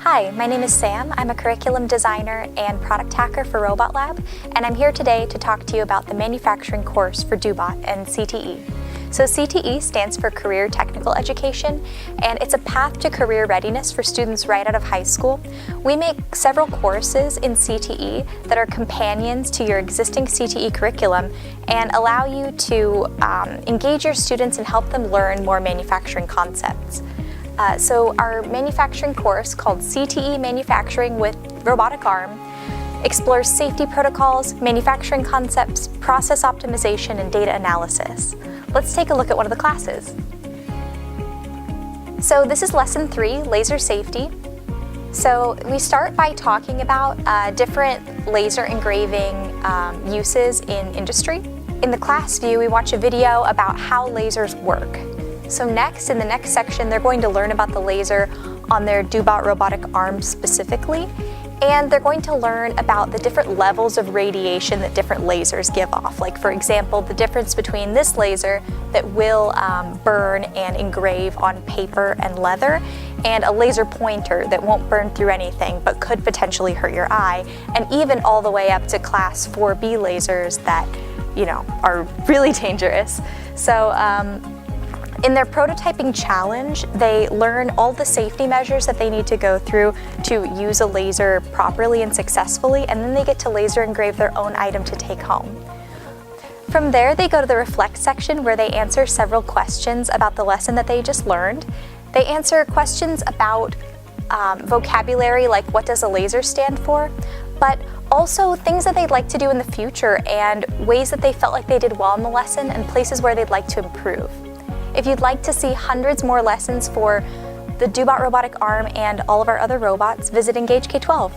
Hi, my name is Sam. I'm a curriculum designer and product hacker for Robot Lab, and I'm here today to talk to you about the manufacturing course for DoBot and CTE. So CTE stands for Career Technical Education, and it's a path to career readiness for students right out of high school. We make several courses in CTE that are companions to your existing CTE curriculum and allow you to engage your students and help them learn more manufacturing concepts. So our manufacturing course, called CTE Manufacturing with Robotic Arm, explores safety protocols, manufacturing concepts, process optimization, and data analysis. Let's take a look at one of the classes. So this is lesson 3, laser safety. So we start by talking about different laser engraving uses in industry. In the class view, we watch a video about how lasers work. So next, in the next section, they're going to learn about the laser on their DoBot robotic arm specifically, and they're going to learn about the different levels of radiation that different lasers give off. Like, for example, the difference between this laser that will burn and engrave on paper and leather, and a laser pointer that won't burn through anything but could potentially hurt your eye, and even all the way up to class 4B lasers that, are really dangerous. So, in their prototyping challenge, they learn all the safety measures that they need to go through to use a laser properly and successfully, and then they get to laser engrave their own item to take home. From there, they go to the reflect section where they answer several questions about the lesson that they just learned. They answer questions about vocabulary, like what does a laser stand for, but also things that they'd like to do in the future and ways that they felt like they did well in the lesson and places where they'd like to improve. If you'd like to see hundreds more lessons for the DoBot robotic arm and all of our other robots, visit Engage K-12.